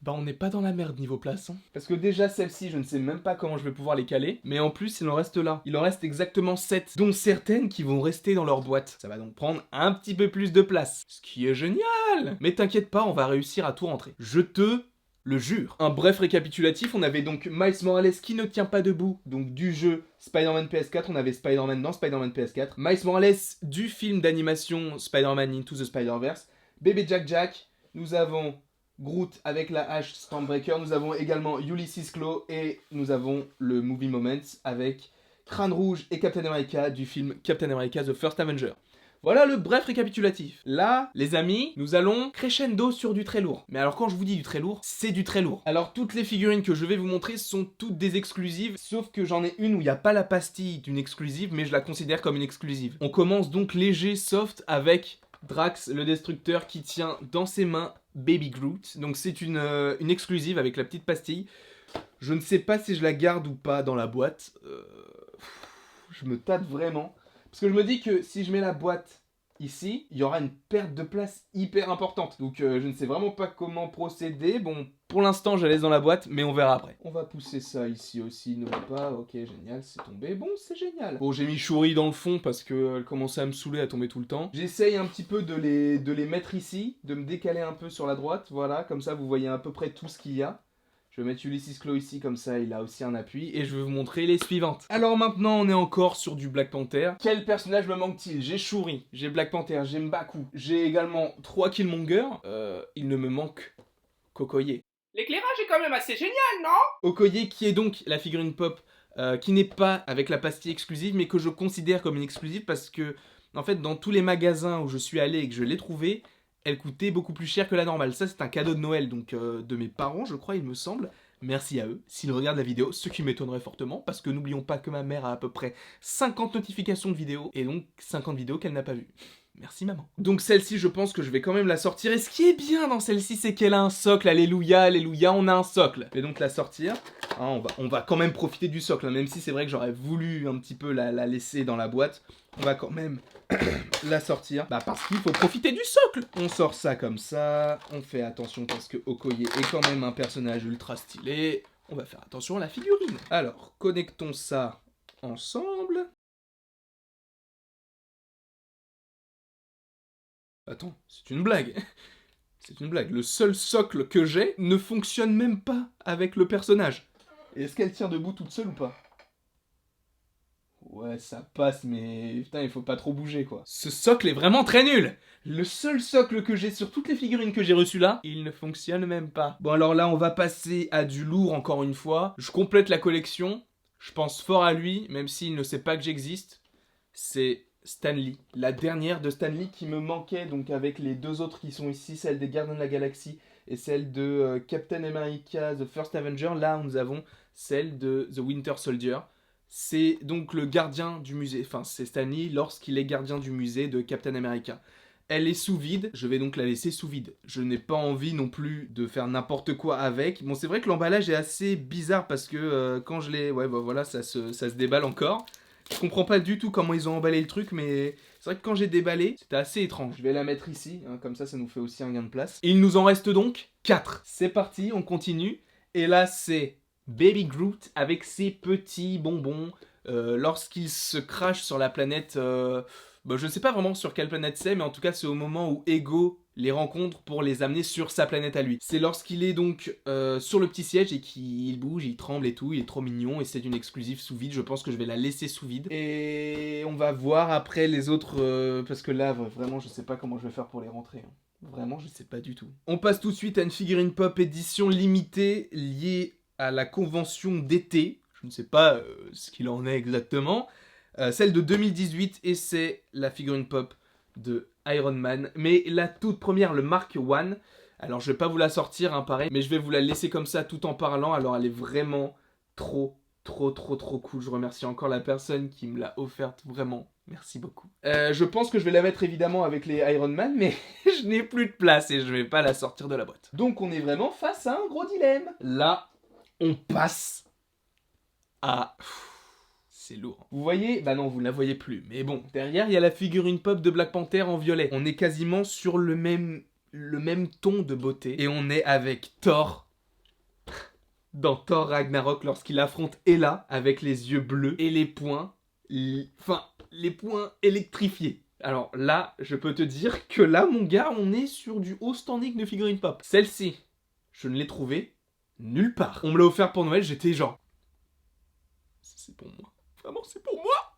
Bah on n'est pas dans la merde niveau place, hein. Parce que déjà celle-ci, je ne sais même pas comment je vais pouvoir les caler. Mais en plus, il en reste là. Il en reste exactement 7, dont certaines qui vont rester dans leur boîte. Ça va donc prendre un petit peu plus de place. Ce qui est génial. Mais t'inquiète pas, on va réussir à tout rentrer. Je te le jure. Un bref récapitulatif, on avait donc Miles Morales qui ne tient pas debout, donc du jeu Spider-Man PS4, on avait Spider-Man dans Spider-Man PS4, Miles Morales du film d'animation Spider-Man Into the Spider-Verse, Bébé Jack Jack, nous avons Groot avec la hache Stormbreaker, nous avons également Ulysses Claw et nous avons le Movie Moments avec Crâne Rouge et Captain America du film Captain America The First Avenger. Voilà le bref récapitulatif. Là, les amis, nous allons crescendo sur du très lourd. Mais alors quand je vous dis du très lourd, c'est du très lourd. Alors toutes les figurines que je vais vous montrer sont toutes des exclusives, sauf que j'en ai une où il n'y a pas la pastille d'une exclusive, mais je la considère comme une exclusive. On commence donc léger, soft, avec Drax, le destructeur, qui tient dans ses mains Baby Groot. Donc c'est une exclusive avec la petite pastille. Je ne sais pas si je la garde ou pas dans la boîte. Je me tâte vraiment. Parce que je me dis que si je mets la boîte ici, il y aura une perte de place hyper importante. Donc je ne sais vraiment pas comment procéder. Bon, pour l'instant, je la laisse dans la boîte, mais on verra après. On va pousser ça ici aussi, ne pas. Ok, génial, c'est tombé. Bon, c'est génial. Bon, j'ai mis Shuri dans le fond parce qu'elle commençait à me saouler, à tomber tout le temps. J'essaye un petit peu de les mettre ici, de me décaler un peu sur la droite. Voilà, comme ça, vous voyez à peu près tout ce qu'il y a. Je vais mettre Ulysses Claw ici, comme ça il a aussi un appui. Et je vais vous montrer les suivantes. Alors maintenant, on est encore sur du Black Panther. Quel personnage me manque-t-il? J'ai Shuri, j'ai Black Panther, j'ai M'Baku. J'ai également 3 Killmonger. Il ne me manque qu'Okoye. L'éclairage est quand même assez génial, non? Okoye qui est donc la figurine pop qui n'est pas avec la pastille exclusive, mais que je considère comme une exclusive parce que, en fait, dans tous les magasins où je suis allé et que je l'ai trouvée, elle coûtait beaucoup plus cher que la normale. Ça, c'est un cadeau de Noël, donc de mes parents, je crois, il me semble. Merci à eux, s'ils regardent la vidéo, ce qui m'étonnerait fortement, parce que n'oublions pas que ma mère a à peu près 50 notifications de vidéos, et donc 50 vidéos qu'elle n'a pas vues. Merci maman. Donc celle-ci, je pense que je vais quand même la sortir. Et ce qui est bien dans celle-ci, c'est qu'elle a un socle. Alléluia, alléluia, on a un socle. Je vais donc la sortir. Hein, on va quand même profiter du socle, hein, même si c'est vrai que j'aurais voulu un petit peu la laisser dans la boîte. On va quand même la sortir. Bah parce qu'il faut profiter du socle. On sort ça comme ça. On fait attention parce que Okoye est quand même un personnage ultra stylé. On va faire attention à la figurine. Alors, connectons ça ensemble. Attends, c'est une blague. C'est une blague. Le seul socle que j'ai ne fonctionne même pas avec le personnage. Et est-ce qu'elle tient debout toute seule ou pas? Ouais, ça passe, mais putain, il faut pas trop bouger, quoi. Ce socle est vraiment très nul. Le seul socle que j'ai sur toutes les figurines que j'ai reçues là, il ne fonctionne même pas. Bon, alors là, on va passer à du lourd encore une fois. Je complète la collection. Je pense fort à lui, même s'il ne sait pas que j'existe. C'est Stan Lee, la dernière de Stan Lee qui me manquait, donc avec les deux autres qui sont ici, celle des Gardiens de la Galaxie et celle de Captain America, The First Avenger. Là, nous avons celle de The Winter Soldier. C'est donc le gardien du musée, enfin c'est Stan Lee lorsqu'il est gardien du musée de Captain America. Elle est sous vide, je vais donc la laisser sous vide. Je n'ai pas envie non plus de faire n'importe quoi avec. Bon, c'est vrai que l'emballage est assez bizarre parce que quand je l'ai... Ouais, bah voilà, ça se déballe encore. Je comprends pas du tout comment ils ont emballé le truc, mais c'est vrai que quand j'ai déballé, c'était assez étrange. Je vais la mettre ici, hein, comme ça nous fait aussi un gain de place. Et il nous en reste donc 4. C'est parti, on continue. Et là, c'est Baby Groot avec ses petits bonbons. Lorsqu'il se crache sur la planète... Bah, je ne sais pas vraiment sur quelle planète c'est, mais en tout cas, c'est au moment où Ego les rencontre pour les amener sur sa planète à lui. C'est lorsqu'il est donc sur le petit siège et qu'il bouge, il tremble et tout, il est trop mignon et c'est une exclusive sous vide. Je pense que je vais la laisser sous vide. Et on va voir après les autres, parce que là, vraiment, je sais pas comment je vais faire pour les rentrer. Hein. Vraiment, je sais pas du tout. On passe tout de suite à une figurine pop édition limitée liée à la convention d'été. Je ne sais pas ce qu'il en est exactement. Celle de 2018 et c'est la figurine pop de Iron Man, mais la toute première, le Mark I. Alors je vais pas vous la sortir, hein, pareil, mais je vais vous la laisser comme ça tout en parlant. Alors elle est vraiment trop cool. Je remercie encore la personne qui me l'a offerte, vraiment. Merci beaucoup. Je pense que je vais la mettre évidemment avec les Iron Man, mais je n'ai plus de place et je vais pas la sortir de la boîte. Donc on est vraiment face à un gros dilemme. Là, on passe à... C'est lourd. Vous voyez? Bah non, vous ne la voyez plus. Mais bon, derrière, il y a la figurine pop de Black Panther en violet. On est quasiment sur le même ton de beauté. Et on est avec Thor dans Thor Ragnarok lorsqu'il affronte Hela avec les yeux bleus et les poings, les poings électrifiés. Alors là, je peux te dire que là, mon gars, on est sur du haut standing de figurines pop. Celle-ci, je ne l'ai trouvée nulle part. On me l'a offert pour Noël, j'étais genre... C'est pour moi. Vraiment, c'est pour moi.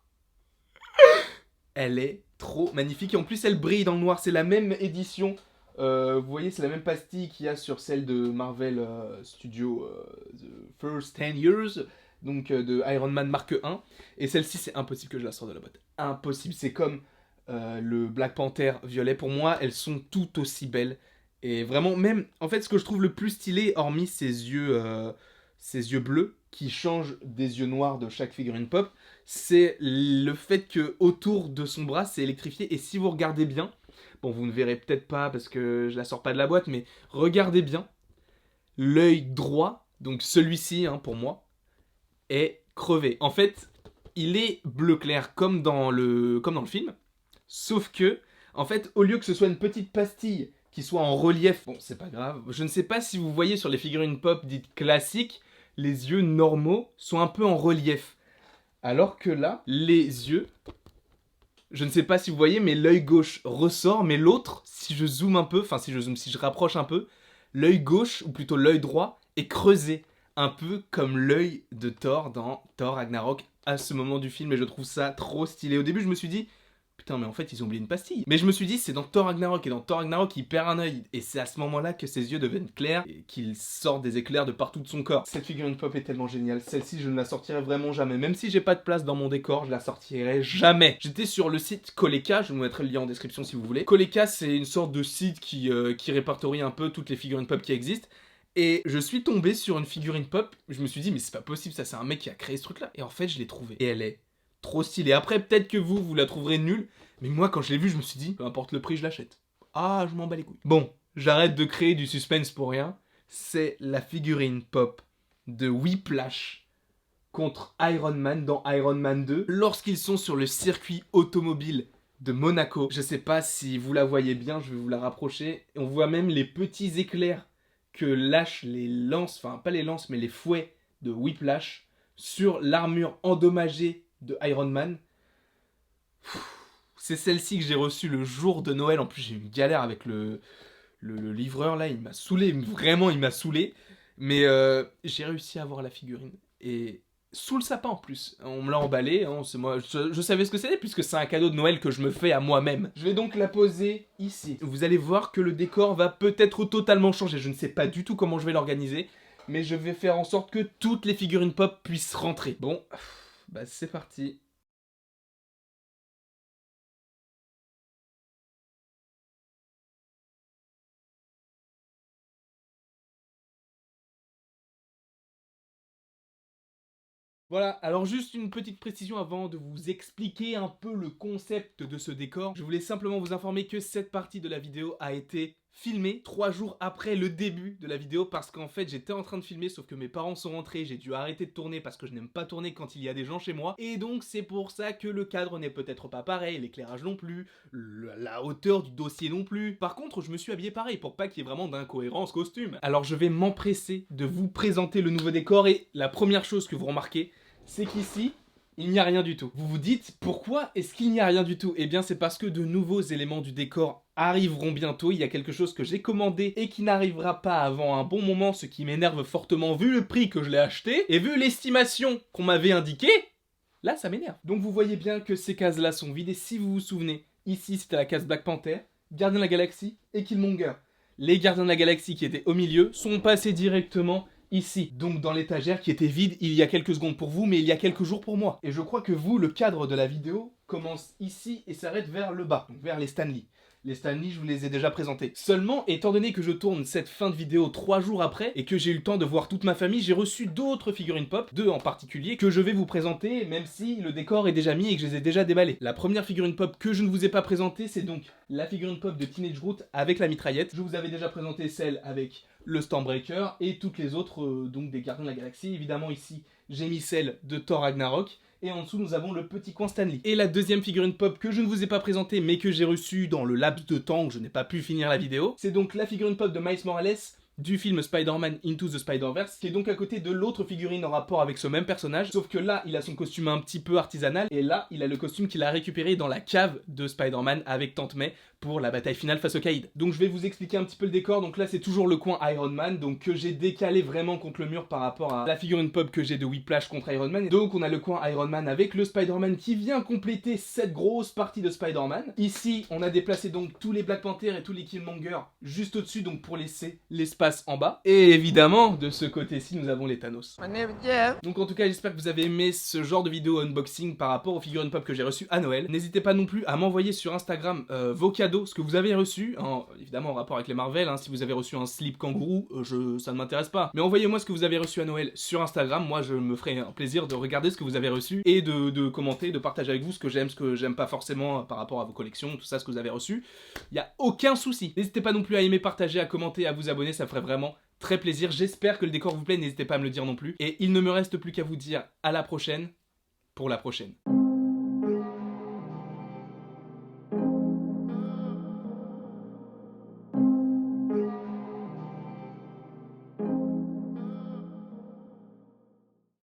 Elle est trop magnifique et en plus, elle brille dans le noir. C'est la même édition. Vous voyez, c'est la même pastille qu'il y a sur celle de Marvel Studios The First 10 Years, donc de Iron Man Mark 1. Et celle-ci, c'est impossible que je la sorte de la boîte. Impossible. C'est comme le Black Panther violet. Pour moi, elles sont tout aussi belles. Et vraiment, même, en fait, ce que je trouve le plus stylé, hormis ses yeux bleus, qui changent des yeux noirs de chaque figurine pop, c'est le fait que autour de son bras, c'est électrifié. Et si vous regardez bien, bon, vous ne verrez peut-être pas parce que je la sors pas de la boîte, mais regardez bien, l'œil droit, donc celui-ci, hein, pour moi, est crevé. En fait, il est bleu clair comme dans le film, sauf que, en fait, au lieu que ce soit une petite pastille qui soit en relief, bon, c'est pas grave, je ne sais pas si vous voyez sur les figurines pop dites classiques, les yeux normaux sont un peu en relief. Alors que là, les yeux, je ne sais pas si vous voyez, mais l'œil gauche ressort, mais l'autre, si je zoome un peu, si je rapproche un peu, l'œil gauche, ou plutôt l'œil droit, est creusé. Un peu comme l'œil de Thor dans Thor Ragnarok à ce moment du film, et je trouve ça trop stylé. Au début, je me suis dit, putain, mais en fait, ils ont oublié une pastille. Mais je me suis dit, c'est dans Thor Ragnarok, et dans Thor Ragnarok, il perd un œil. Et c'est à ce moment-là que ses yeux deviennent clairs, et qu'il sort des éclairs de partout de son corps. Cette figurine pop est tellement géniale. Celle-ci, je ne la sortirai vraiment jamais. Même si j'ai pas de place dans mon décor, je la sortirai jamais. J'étais sur le site Koleka, je vous mettrai le lien en description si vous voulez. Koleka, c'est une sorte de site qui répertorie un peu toutes les figurines pop qui existent. Et je suis tombé sur une figurine pop, je me suis dit, mais c'est pas possible, ça c'est un mec qui a créé ce truc-là. Et en fait, je l'ai trouvée. Et elle est trop stylée. Après, peut-être que vous la trouverez nulle, mais moi, quand je l'ai vue, je me suis dit, peu importe le prix, je l'achète. Ah, je m'en bats les couilles. Bon, j'arrête de créer du suspense pour rien. C'est la figurine pop de Whiplash contre Iron Man dans Iron Man 2, lorsqu'ils sont sur le circuit automobile de Monaco. Je sais pas si vous la voyez bien, je vais vous la rapprocher. Et on voit même les petits éclairs que lâchent les lances, enfin pas les lances, mais les fouets de Whiplash sur l'armure endommagée de Iron Man. C'est celle-ci que j'ai reçue le jour de Noël. En plus, j'ai eu une galère avec le livreur, là. Il m'a saoulé. Vraiment, il m'a saoulé. Mais j'ai réussi à avoir la figurine. Et sous le sapin, en plus. On me l'a emballé. Hein, moi, je savais ce que c'était, puisque c'est un cadeau de Noël que je me fais à moi-même. Je vais donc la poser ici. Vous allez voir que le décor va peut-être totalement changer. Je ne sais pas du tout comment je vais l'organiser. Mais je vais faire en sorte que toutes les figurines pop puissent rentrer. Bon, bah c'est parti. Voilà, alors juste une petite précision avant de vous expliquer un peu le concept de ce décor. Je voulais simplement vous informer que cette partie de la vidéo a été filmée 3 jours après le début de la vidéo parce qu'en fait j'étais en train de filmer sauf que mes parents sont rentrés, j'ai dû arrêter de tourner parce que je n'aime pas tourner quand il y a des gens chez moi et donc c'est pour ça que le cadre n'est peut-être pas pareil, l'éclairage non plus, la hauteur du dossier non plus. Par contre je me suis habillé pareil pour pas qu'il y ait vraiment d'incohérence costume. Alors je vais m'empresser de vous présenter le nouveau décor et la première chose que vous remarquez c'est qu'ici, il n'y a rien du tout. Vous vous dites, pourquoi est-ce qu'il n'y a rien du tout? Eh bien, c'est parce que de nouveaux éléments du décor arriveront bientôt. Il y a quelque chose que j'ai commandé et qui n'arrivera pas avant un bon moment, ce qui m'énerve fortement vu le prix que je l'ai acheté et vu l'estimation qu'on m'avait indiquée. Là, ça m'énerve. Donc vous voyez bien que ces cases-là sont vides et si vous vous souvenez, ici c'était la case Black Panther, Gardien de la Galaxie et Killmonger. Les Gardiens de la Galaxie qui étaient au milieu sont passés directement ici, donc dans l'étagère qui était vide il y a quelques secondes pour vous, mais il y a quelques jours pour moi. Et je crois que vous, le cadre de la vidéo commence ici et s'arrête vers le bas, donc vers les Stanley. Les Stanley, je vous les ai déjà présentés. Seulement, étant donné que je tourne cette fin de vidéo 3 jours après, et que j'ai eu le temps de voir toute ma famille, j'ai reçu d'autres figurines pop, 2 en particulier, que je vais vous présenter, même si le décor est déjà mis et que je les ai déjà déballés. La première figurine pop que je ne vous ai pas présentée, c'est donc la figurine pop de Teenage Groot avec la mitraillette. Je vous avais déjà présenté celle avec le Stormbreaker, et toutes les autres, donc des Gardiens de la Galaxie. Évidemment, ici, j'ai mis celle de Thor Ragnarok. Et en dessous, nous avons le petit coin Stanley. Et la deuxième figurine pop que je ne vous ai pas présentée, mais que j'ai reçue dans le laps de temps où je n'ai pas pu finir la vidéo, c'est donc la figurine pop de Miles Morales du film Spider-Man Into the Spider-Verse, qui est donc à côté de l'autre figurine en rapport avec ce même personnage, sauf que là, il a son costume un petit peu artisanal, et là, il a le costume qu'il a récupéré dans la cave de Spider-Man avec Tante May pour la bataille finale face au Kaïd. Donc je vais vous expliquer un petit peu le décor. Donc là c'est toujours le coin Iron Man, donc que j'ai décalé vraiment contre le mur par rapport à la figurine pop que j'ai de Whiplash contre Iron Man. Et donc on a le coin Iron Man avec le Spider-Man qui vient compléter cette grosse partie de Spider-Man. Ici on a déplacé donc tous les Black Panther et tous les Killmonger juste au-dessus, donc pour laisser l'espace en bas. Et évidemment de ce côté-ci nous avons les Thanos. Donc en tout cas j'espère que vous avez aimé ce genre de vidéo unboxing par rapport aux figurines pop que j'ai reçues à Noël. N'hésitez pas non plus à m'envoyer sur Instagram vos cadeaux, ce que vous avez reçu, évidemment en rapport avec les Marvel, si vous avez reçu un slip kangourou, ça ne m'intéresse pas. Mais envoyez-moi ce que vous avez reçu à Noël sur Instagram, moi je me ferai un plaisir de regarder ce que vous avez reçu et de commenter, de partager avec vous ce que j'aime pas forcément par rapport à vos collections, tout ça, ce que vous avez reçu. Il n'y a aucun souci. N'hésitez pas non plus à aimer, partager, à commenter, à vous abonner, ça ferait vraiment très plaisir. J'espère que le décor vous plaît, n'hésitez pas à me le dire non plus. Et il ne me reste plus qu'à vous dire à la prochaine, pour la prochaine.